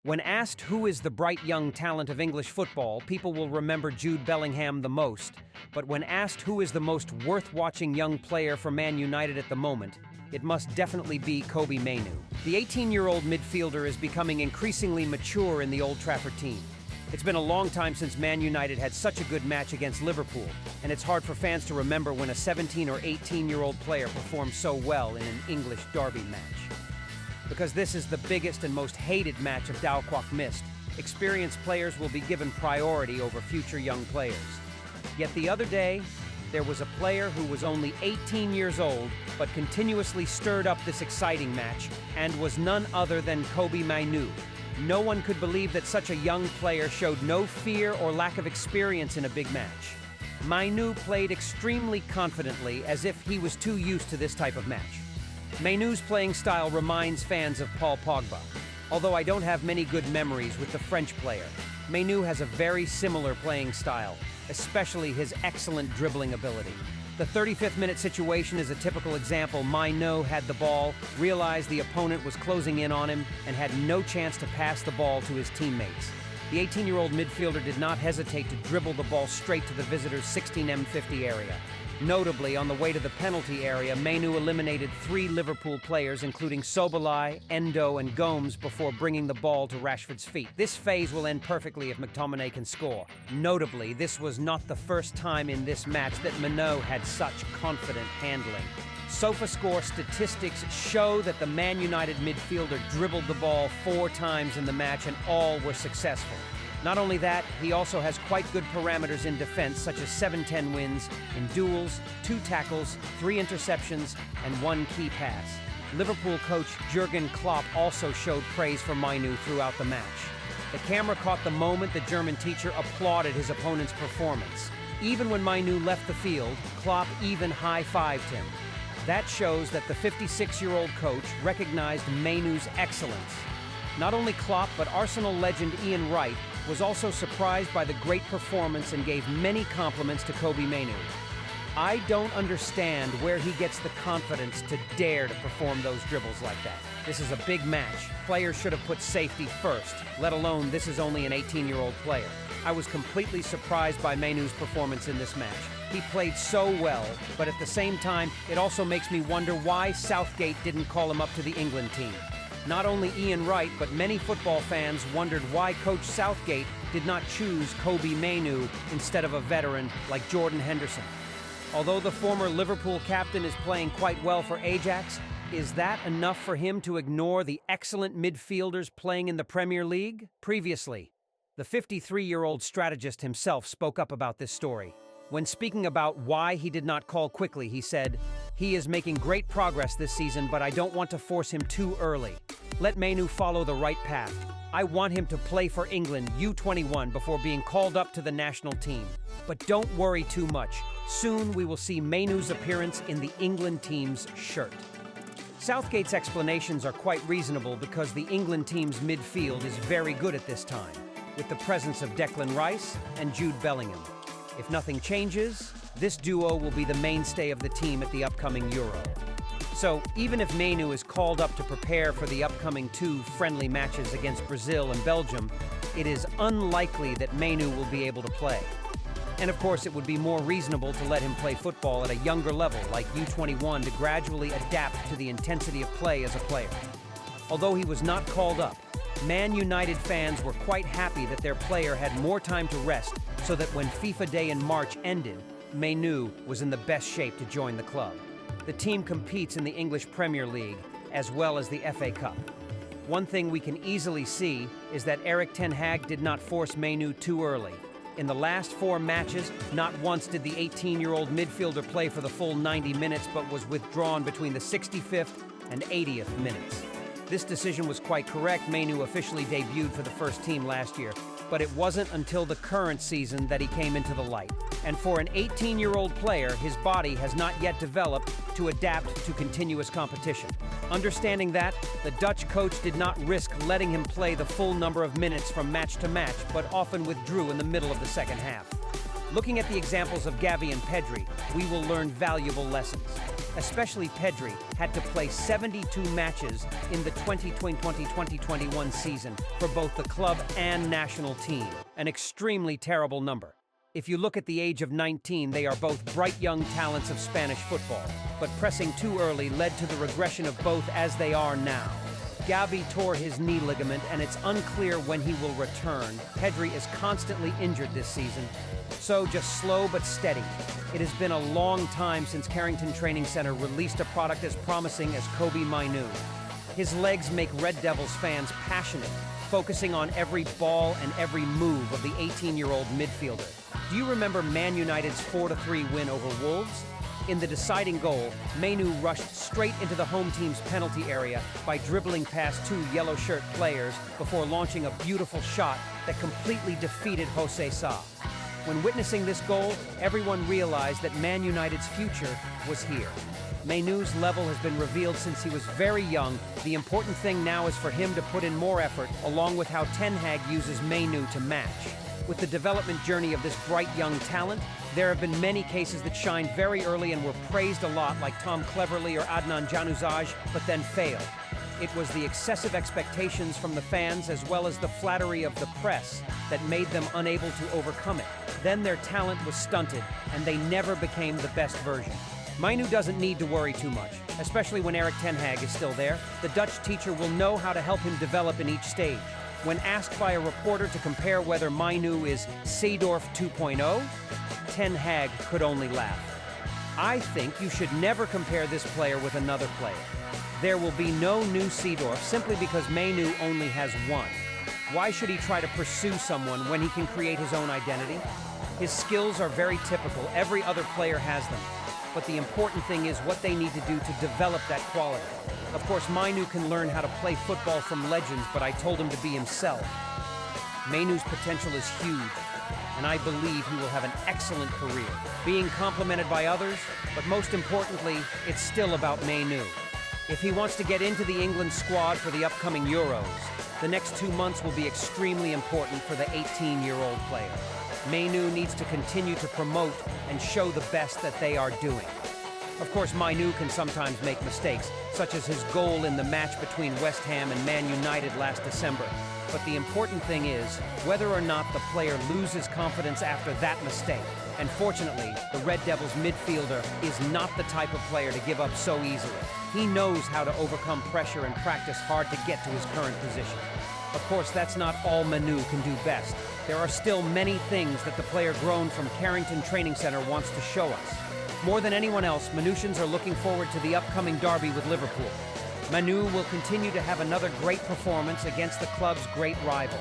When asked who is the bright young talent of English football, people will remember Jude Bellingham the most. But when asked who is the most worth-watching young player for Man United at the moment, it must definitely be Kobbie Mainoo. The 18-year-old midfielder is becoming increasingly mature in the Old Trafford team. It's been a long time since Man United had such a good match against Liverpool, and it's hard for fans to remember when a 17 or 18-year-old player performed so well in an English derby match. Because this is the biggest and most hated match of Dalquoc missed, experienced players will be given priority over future young players. Yet the other day, there was a player who was only 18 years old, but continuously stirred up this exciting match, and was none other than Kobbie Mainoo. No one could believe that such a young player showed no fear or lack of experience in a big match. Mainoo played extremely confidently, as if he was too used to this type of match. Mainoo's playing style reminds fans of Paul Pogba. Although I don't have many good memories with the French player, Mainoo has a very similar playing style, especially his excellent dribbling ability. The 35th minute situation is a typical example. Mainoo had the ball, realized the opponent was closing in on him, and had no chance to pass the ball to his teammates. The 18-year-old midfielder did not hesitate to dribble the ball straight to the visitors' 16m50 area. Notably, on the way to the penalty area, Mainoo eliminated 3 Liverpool players, including Szoboszlai, Endo, and Gomes, before bringing the ball to Rashford's feet. This phase will end perfectly if McTominay can score. Notably, this was not the first time in this match that Mainoo had such confident handling. SofaScore statistics show that the Man United midfielder dribbled the ball 4 times in the match, and all were successful. Not only that, he also has quite good parameters in defense, such as 7-10 wins, in duels, 2 tackles, 3 interceptions, and 1 key pass. Liverpool coach Jurgen Klopp also showed praise for Mainoo throughout the match. The camera caught the moment the German teacher applauded his opponent's performance. Even when Mainoo left the field, Klopp even high-fived him. That shows that the 56-year-old coach recognized Mainoo's excellence. Not only Klopp, but Arsenal legend Ian Wright was also surprised by the great performance and gave many compliments to Kobbie Mainoo. I don't understand where he gets the confidence to dare to perform those dribbles like that. This is a big match. Players should have put safety first, let alone this is only an 18-year-old player. I was completely surprised by Mainoo's performance in this match. He played so well, but at the same time, it also makes me wonder why Southgate didn't call him up to the England team. Not only Ian Wright, but many football fans wondered why Coach Southgate did not choose Kobbie Mainoo instead of a veteran like Jordan Henderson. Although the former Liverpool captain is playing quite well for Ajax, is that enough for him to ignore the excellent midfielders playing in the Premier League? Previously, the 53-year-old strategist himself spoke up about this story. When speaking about why he did not call quickly, he said, "He is making great progress this season, but I don't want to force him too early. Let Mainoo follow the right path. I want him to play for England U21 before being called up to the national team. But don't worry too much. Soon we will see Mainoo's appearance in the England team's shirt." Southgate's explanations are quite reasonable because the England team's midfield is very good at this time, with the presence of Declan Rice and Jude Bellingham. If nothing changes, this duo will be the mainstay of the team at the upcoming Euro. So, even if Mainoo is called up to prepare for the upcoming 2 friendly matches against Brazil and Belgium, it is unlikely that Mainoo will be able to play. And of course, it would be more reasonable to let him play football at a younger level, like U21, to gradually adapt to the intensity of play as a player. Although he was not called up, Man United fans were quite happy that their player had more time to rest, so that when FIFA Day in March ended, Mainoo was in the best shape to join the club. The team competes in the English Premier League, as well as the FA Cup. One thing we can easily see is that Erik ten Hag did not force Mainoo too early. In the last 4 matches, not once did the 18-year-old midfielder play for the full 90 minutes, but was withdrawn between the 65th and 80th minutes. This decision was quite correct. Mainoo officially debuted for the first team last year, but it wasn't until the current season that he came into the light. And for an 18-year-old player, his body has not yet developed to adapt to continuous competition. Understanding that, the Dutch coach did not risk letting him play the full number of minutes from match to match, but often withdrew in the middle of the second half. Looking at the examples of Gavi and Pedri, we will learn valuable lessons. especially Pedri, had to play 72 matches in the 2020-2021 season for both the club and national team, an extremely terrible number. If you look at the age of 19, they are both bright young talents of Spanish football, but pressing too early led to the regression of both as they are now. Kobbie tore his knee ligament, and it's unclear when he will return. Pedri is constantly injured this season, so just slow but steady. It has been a long time since Carrington Training Center released a product as promising as Kobbie Mainoo. His legs make Red Devils fans passionate, focusing on every ball and every move of the 18-year-old midfielder. Do you remember Man United's 4-3 win over Wolves? In the deciding goal, Mainoo rushed straight into the home team's penalty area by dribbling past two yellow shirt players before launching a beautiful shot that completely defeated Jose Sa. When witnessing this goal, everyone realized that Man United's future was here. Mainoo's level has been revealed since he was very young. The important thing now is for him to put in more effort, along with how Ten Hag uses Mainoo to match. With the development journey of this bright young talent, there have been many cases that shined very early and were praised a lot, like Tom Cleverley or Adnan Januzaj, but then failed. It was the excessive expectations from the fans as well as the flattery of the press that made them unable to overcome it. Then their talent was stunted, and they never became the best version. Mainoo doesn't need to worry too much, especially when Erik ten Hag is still there. The Dutch teacher will know how to help him develop in each stage. When asked by a reporter to compare whether Mainoo is Seedorf 2.0, Ten Hag could only laugh. I think you should never compare this player with another player. There will be no new Seedorf simply because Mainoo only has one. Why should he try to pursue someone when he can create his own identity? His skills are very typical. Every other player has them. But the important thing is what they need to do to develop that quality. Of course, Mainoo can learn how to play football from legends, but I told him to be himself. Mainoo's potential is huge, and I believe he will have an excellent career, being complimented by others, but most importantly, it's still about Mainoo. If he wants to get into the England squad for the upcoming Euros, the next 2 months will be extremely important for the 18-year-old player. Mainoo needs to continue to promote and show the best that they are doing. Of course, Mainoo can sometimes make mistakes, such as his goal in the match between West Ham and Man United last December. But the important thing is whether or not the player loses confidence after that mistake. And fortunately, the Red Devils midfielder is not the type of player to give up so easily. He knows how to overcome pressure and practice hard to get to his current position. Of course, that's not all Mainoo can do best. There are still many things that the player grown from Carrington Training Center wants to show us. More than anyone else, Manoutians are looking forward to the upcoming derby with Liverpool. Mainoo will continue to have another great performance against the club's great rival.